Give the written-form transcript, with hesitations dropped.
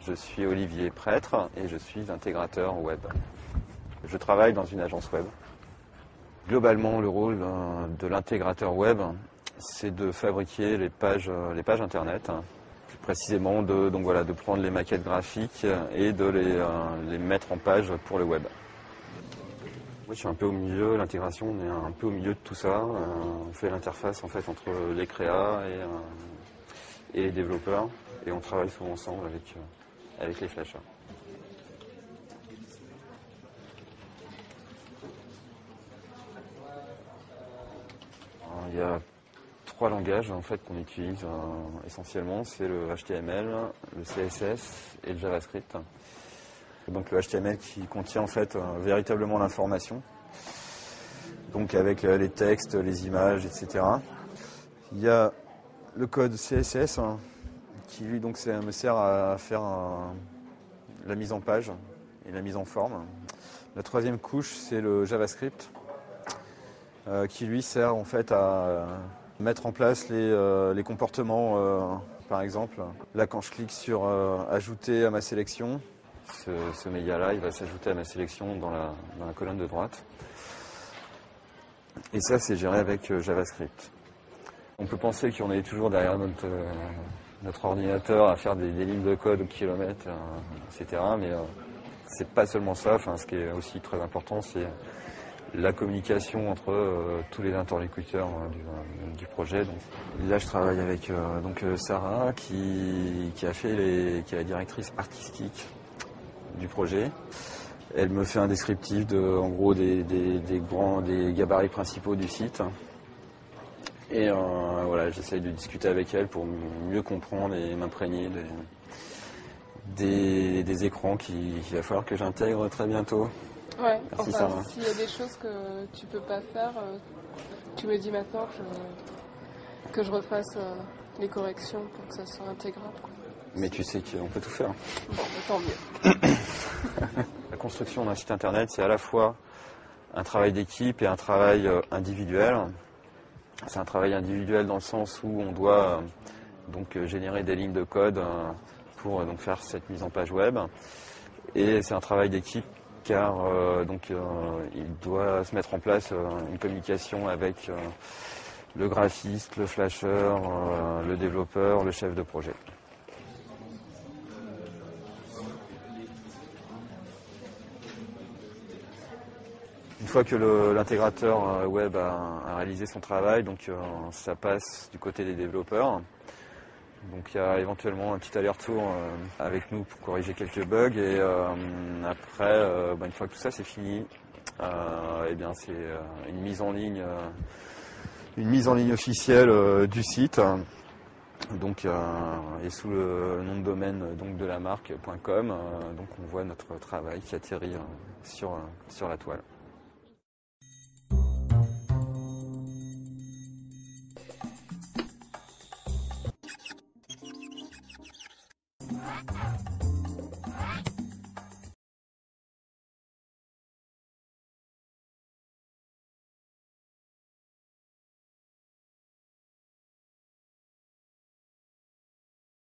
Je suis Olivier Prêtre et je suis intégrateur web. Je travaille dans une agence web. Globalement, le rôle de l'intégrateur web, c'est de fabriquer les pages internet, plus précisément de prendre les maquettes graphiques et de les mettre en page pour le web. Moi, je suis un peu au milieu, l'intégration, on est un peu au milieu de tout ça. On fait l'interface en fait entre les créas et les développeurs, et on travaille souvent ensemble avec les flashers. Il y a 3 langages en fait qu'on utilise essentiellement, c'est le HTML, le CSS et le JavaScript. Donc le HTML qui contient en fait véritablement l'information, donc avec les textes, les images, etc. Il y a le code CSS qui lui donc me sert à faire la mise en page et la mise en forme. La 3e couche, c'est le JavaScript qui lui sert en fait à mettre en place les comportements. Par exemple, là quand je clique sur ajouter à ma sélection, ce média-là, il va s'ajouter à ma sélection dans la colonne de droite. Et ça, c'est géré avec JavaScript. On peut penser qu'on est toujours derrière notre ordinateur à faire des lignes de code au kilomètre, etc. Mais c'est pas seulement ça. Enfin, ce qui est aussi très important, c'est la communication entre tous les interlocuteurs du projet. Donc, là, je travaille avec Sarah qui est la directrice artistique du projet. Elle me fait un descriptif en gros des gabarits principaux du site. Et voilà, j'essaye de discuter avec elle pour mieux comprendre et m'imprégner des écrans qu'il va falloir que j'intègre très bientôt. Ouais, merci, enfin, Sarah. S'il y a des choses que tu peux pas faire, tu me dis maintenant que je refasse les corrections pour que ça soit intégrable, quoi. Mais tu sais qu'on peut tout faire. Bon, tant mieux. La construction d'un site internet, c'est à la fois un travail d'équipe et un travail individuel. C'est un travail individuel dans le sens où on doit générer des lignes de code pour faire cette mise en page web. Et c'est un travail d'équipe car il doit se mettre en place une communication avec le graphiste, le flasher, le développeur, le chef de projet. Une fois que l'intégrateur web a réalisé son travail, ça passe du côté des développeurs. Donc il y a éventuellement un petit aller-retour avec nous pour corriger quelques bugs, et après, une fois que tout ça c'est fini, c'est une mise en ligne officielle du site. Et sous le nom de domaine de la marque .com, on voit notre travail qui atterrit sur la toile.